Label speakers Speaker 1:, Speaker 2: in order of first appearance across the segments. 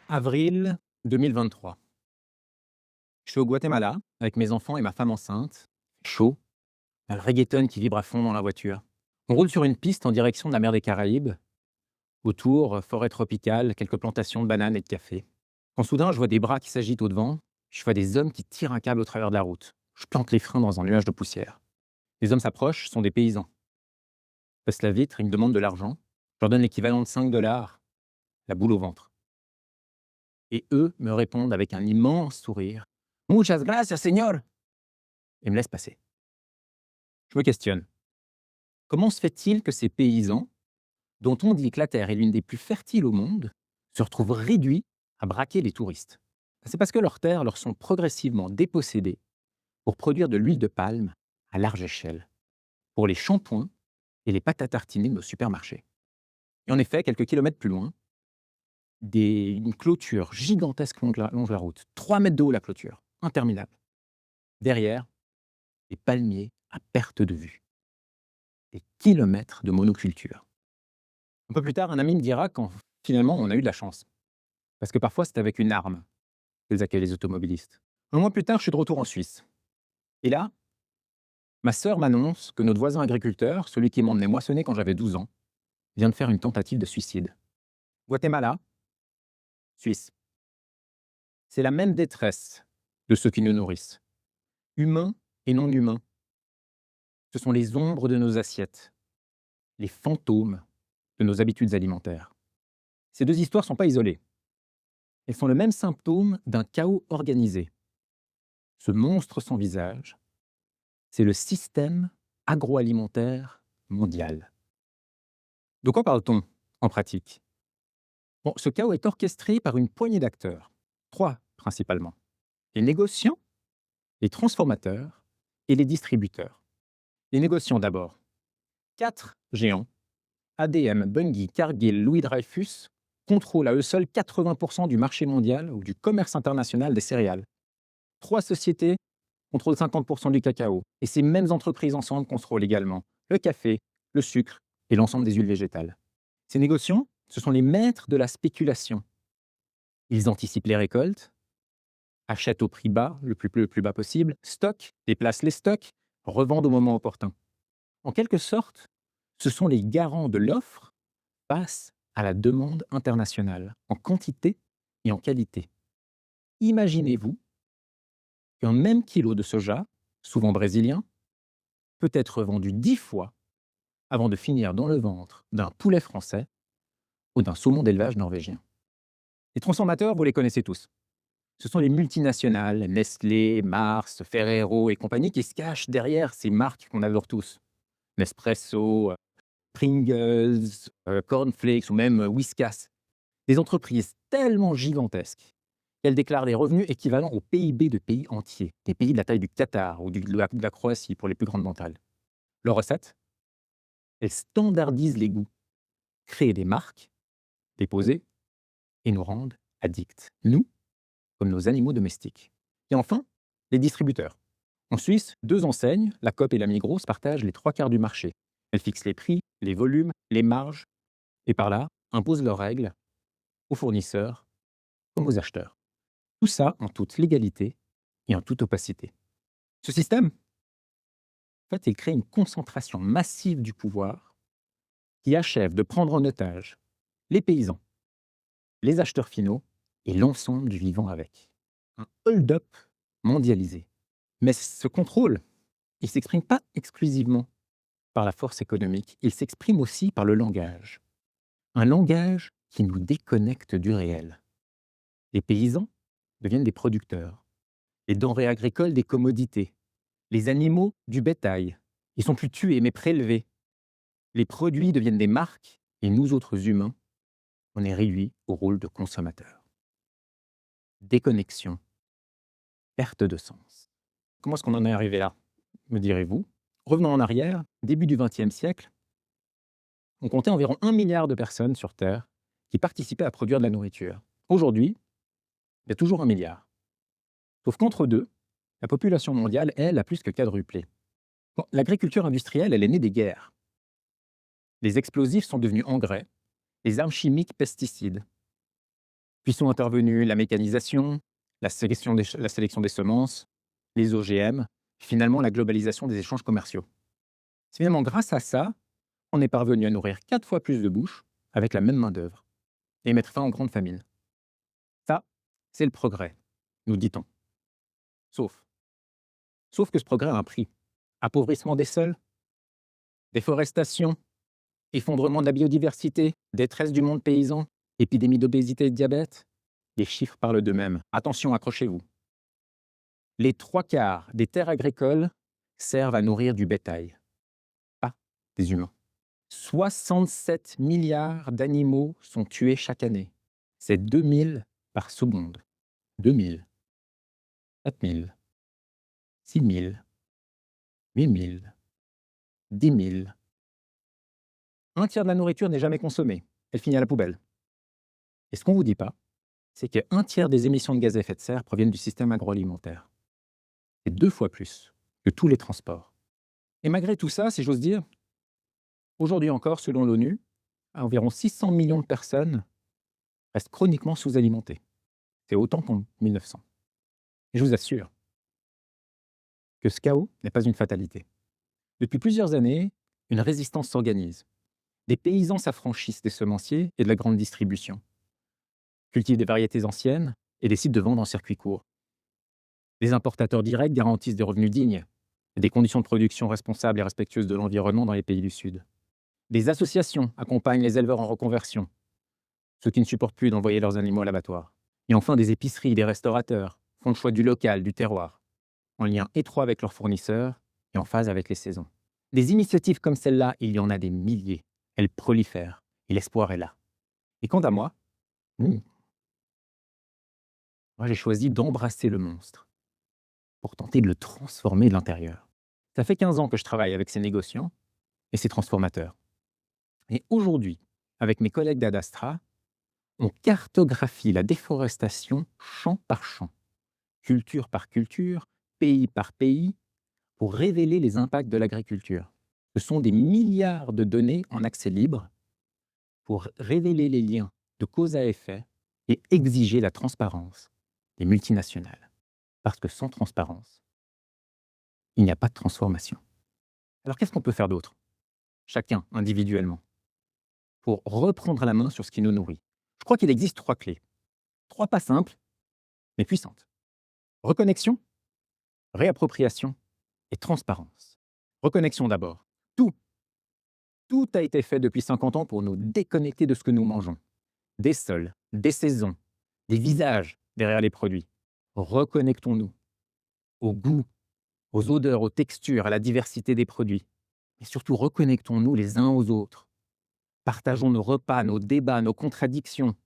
Speaker 1: Avril 2023. Je suis au Guatemala avec mes enfants et ma femme enceinte. Chaud, un reggaeton qui vibre à fond dans la voiture. On roule sur une piste en direction de la mer des Caraïbes. Autour, forêt tropicale, quelques plantations de bananes et de café. Quand soudain, je vois des bras qui s'agitent au devant. Je vois des hommes qui tirent un câble au travers de la route. Je plante les freins dans un nuage de poussière. Les hommes s'approchent, ce sont des paysans. Je passe la vitre, ils me demandent de l'argent. Je leur donne l'équivalent de 5 $, la boule au ventre. Et eux me répondent avec un immense sourire. Muchas gracias, señor. Et me laissent passer. Je me questionne. Comment se fait-il que ces paysans, dont on dit que la terre est l'une des plus fertiles au monde, se retrouvent réduits à braquer les touristes? C'est parce que leurs terres leur sont progressivement dépossédées pour produire de l'huile de palme à large échelle, pour les shampoings et les pâtes à tartiner de nos supermarchés. Et en effet, quelques kilomètres plus loin, une clôture gigantesque longe la route. 3 mètres de haut la clôture, interminable. Derrière, des palmiers à perte de vue. Des kilomètres de monoculture. Un peu plus tard, un ami me dira quand finalement on a eu de la chance. Parce que parfois c'est avec une arme qu'ils accueillent les automobilistes. Un mois plus tard, je suis de retour en Suisse. Et là, ma sœur m'annonce que notre voisin agriculteur, celui qui m'emmenait moissonner quand j'avais 12 ans, vient de faire une tentative de suicide. Guatemala, Suisse. C'est la même détresse de ceux qui nous nourrissent. Humains et non humains. Ce sont les ombres de nos assiettes, les fantômes de nos habitudes alimentaires. Ces deux histoires ne sont pas isolées. Elles sont le même symptôme d'un chaos organisé. Ce monstre sans visage, c'est le système agroalimentaire mondial. De quoi parle-t-on en pratique? Ce chaos est orchestré par une poignée d'acteurs, 3 principalement. Les négociants, les transformateurs et les distributeurs. Les négociants d'abord. 4 géants, ADM, Bunge, Cargill, Louis Dreyfus, contrôlent à eux seuls 80% du marché mondial ou du commerce international des céréales. 3 sociétés contrôlent 50% du cacao. Et ces mêmes entreprises ensemble contrôlent également le café, le sucre et l'ensemble des huiles végétales. Ces négociants, ce sont les maîtres de la spéculation. Ils anticipent les récoltes, achètent au prix bas, le plus bas possible, stockent, déplacent les stocks, revendent au moment opportun. En quelque sorte, ce sont les garants de l'offre face à la demande internationale, en quantité et en qualité. Imaginez-vous qu'un même kilo de soja, souvent brésilien, peut être vendu 10 fois avant de finir dans le ventre d'un poulet français ou d'un saumon d'élevage norvégien. Les transformateurs, vous les connaissez tous. Ce sont les multinationales, Nestlé, Mars, Ferrero et compagnie qui se cachent derrière ces marques qu'on adore tous. Nespresso, Pringles, Cornflakes ou même Whiskas. Des entreprises tellement gigantesques qu'elles déclarent des revenus équivalents au PIB de pays entiers, des pays de la taille du Qatar ou de la Croatie pour les plus grandes d'entre elles. Leur recette? Elles standardisent les goûts, créent des marques, déposées, et nous rendent addicts, nous, comme nos animaux domestiques. Et enfin, les distributeurs. En Suisse, 2 enseignes, la Coop et la Migros, partagent les 3/4 du marché. Elles fixent les prix, les volumes, les marges, et par là, imposent leurs règles aux fournisseurs comme aux acheteurs. Tout ça en toute légalité et en toute opacité. Ce système, en fait, il crée une concentration massive du pouvoir qui achève de prendre en otage les paysans, les acheteurs finaux et l'ensemble du vivant avec. Un hold-up mondialisé. Mais ce contrôle, il ne s'exprime pas exclusivement par la force économique, il s'exprime aussi par le langage. Un langage qui nous déconnecte du réel. Les paysans deviennent des producteurs, les denrées agricoles des commodités, les animaux du bétail. Ils sont plus tués mais prélevés. Les produits deviennent des marques et nous autres humains, on est réduits au rôle de consommateurs. Déconnexion, perte de sens. Comment est-ce qu'on en est arrivé là, me direz-vous? Revenons en arrière, début du XXe siècle, on comptait environ 1 milliard de personnes sur Terre qui participaient à produire de la nourriture. Aujourd'hui, il y a toujours 1 milliard. Sauf qu'entre deux, la population mondiale, elle, a plus que quadruplé. Bon, l'agriculture industrielle, elle est née des guerres. Les explosifs sont devenus engrais, les armes chimiques pesticides. Puis sont intervenus la mécanisation, la sélection des semences, les OGM, finalement la globalisation des échanges commerciaux. C'est finalement grâce à ça, on est parvenu à nourrir 4 fois plus de bouches avec la même main-d'œuvre et mettre fin aux grandes famines. Ça, c'est le progrès, nous dit-on. Sauf, sauf que ce progrès a un prix. Appauvrissement des sols, déforestation, effondrement de la biodiversité, détresse du monde paysan, épidémie d'obésité et de diabète. Les chiffres parlent d'eux-mêmes. Attention, accrochez-vous. Les 3/4 des terres agricoles servent à nourrir du bétail, pas des humains. 67 milliards d'animaux sont tués chaque année. C'est 2000 par seconde. 2000, 4000, 6000, 8000, 10 000. Un tiers de la nourriture n'est jamais consommée. Elle finit à la poubelle. Et ce qu'on ne vous dit pas, c'est qu'un tiers des émissions de gaz à effet de serre proviennent du système agroalimentaire. C'est 2 fois plus que tous les transports. Et malgré tout ça, si j'ose dire, aujourd'hui encore, selon l'ONU, environ 600 millions de personnes restent chroniquement sous-alimentées. C'est autant qu'en 1900. Et je vous assure que ce chaos n'est pas une fatalité. Depuis plusieurs années, une résistance s'organise. Des paysans s'affranchissent des semenciers et de la grande distribution, cultivent des variétés anciennes et décident de vendre en circuit court. Les importateurs directs garantissent des revenus dignes et des conditions de production responsables et respectueuses de l'environnement dans les pays du Sud. Des associations accompagnent les éleveurs en reconversion, ceux qui ne supportent plus d'envoyer leurs animaux à l'abattoir. Et enfin, des épiceries, des restaurateurs font le choix du local, du terroir, en lien étroit avec leurs fournisseurs et en phase avec les saisons. Des initiatives comme celle-là, il y en a des milliers. Elles prolifèrent et l'espoir est là. Et quant à moi, moi j'ai choisi d'embrasser le monstre pour tenter de le transformer de l'intérieur. Ça fait 15 ans que je travaille avec ces négociants et ces transformateurs. Et aujourd'hui, avec mes collègues d'Adastra, on cartographie la déforestation champ par champ, culture par culture, pays par pays, pour révéler les impacts de l'agriculture. Ce sont des milliards de données en accès libre pour révéler les liens de cause à effet et exiger la transparence des multinationales. Parce que sans transparence, il n'y a pas de transformation. Alors qu'est-ce qu'on peut faire d'autre, chacun individuellement, pour reprendre la main sur ce qui nous nourrit? Je crois qu'il existe 3 clés. 3 pas simples, mais puissantes. Reconnexion, réappropriation et transparence. Reconnexion d'abord. Tout a été fait depuis 50 ans pour nous déconnecter de ce que nous mangeons. Des sols, des saisons, des visages derrière les produits. Reconnectons-nous au goût, aux odeurs, aux textures, à la diversité des produits. Et surtout, reconnectons-nous les uns aux autres. Partageons nos repas, nos débats, nos contradictions.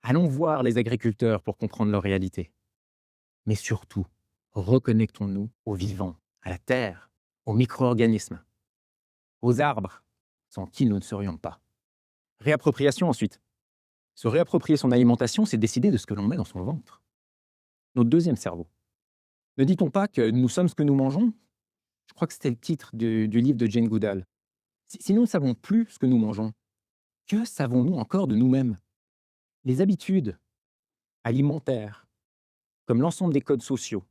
Speaker 1: Allons voir les agriculteurs pour comprendre leur réalité. Mais surtout, reconnectons-nous aux vivants, à la terre, aux micro-organismes, aux arbres, sans qui nous ne serions pas. Réappropriation ensuite. Se réapproprier son alimentation, c'est décider de ce que l'on met dans son ventre. Notre deuxième cerveau. Ne dit-on pas que nous sommes ce que nous mangeons? Je crois que c'était le titre du livre de Jane Goodall. Si nous ne savons plus ce que nous mangeons, que savons-nous encore de nous-mêmes? Les habitudes alimentaires, comme l'ensemble des codes sociaux,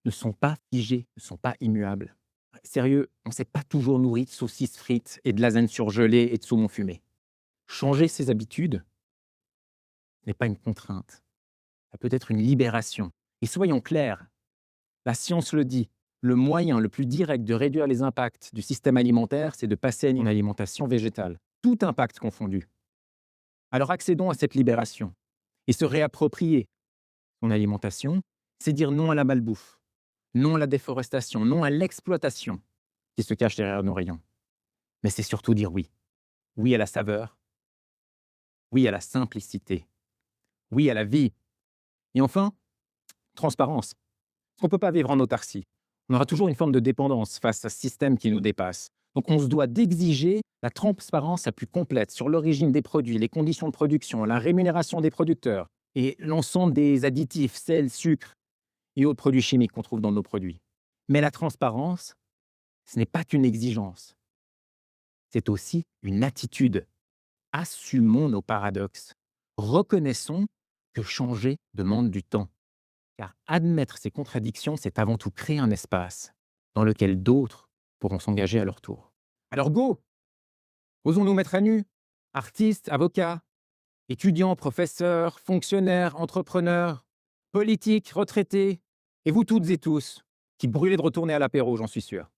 Speaker 1: ne sont pas figés, ne sont pas immuables. Sérieux, on ne s'est pas toujours nourri de saucisses frites et de lasagne surgelée et de saumon fumé. Changer ses habitudes n'est pas une contrainte. Ça peut être une libération. Et soyons clairs, la science le dit, le moyen le plus direct de réduire les impacts du système alimentaire, c'est de passer à une alimentation végétale. Tout impact confondu. Alors accédons à cette libération. Et se réapproprier son alimentation, c'est dire non à la malbouffe, non à la déforestation, non à l'exploitation qui se cache derrière nos rayons. Mais c'est surtout dire oui. Oui à la saveur, oui à la simplicité, oui à la vie. Et enfin, transparence. Parce qu'on ne peut pas vivre en autarcie. On aura toujours une forme de dépendance face à ce système qui nous dépasse. Donc on se doit d'exiger la transparence la plus complète sur l'origine des produits, les conditions de production, la rémunération des producteurs et l'ensemble des additifs, sel, sucre et autres produits chimiques qu'on trouve dans nos produits. Mais la transparence, Ce n'est pas qu'une exigence, c'est aussi une attitude. Assumons nos paradoxes. Reconnaissons que changer demande du temps. Car admettre ces contradictions, c'est avant tout créer un espace dans lequel d'autres pourront s'engager à leur tour. Alors go! Osons nous mettre à nu. Artistes, avocats, étudiants, professeurs, fonctionnaires, entrepreneurs, politiques, retraités, et vous toutes et tous, qui brûlez de retourner à l'apéro, j'en suis sûr.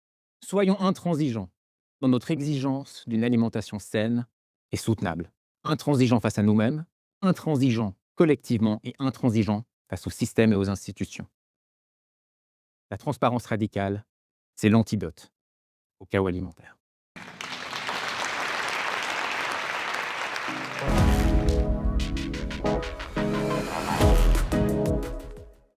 Speaker 1: Soyons intransigeants dans notre exigence d'une alimentation saine et soutenable. Intransigeants face à nous-mêmes, intransigeants collectivement et intransigeants face au système et aux institutions. La transparence radicale, c'est l'antidote au chaos alimentaire.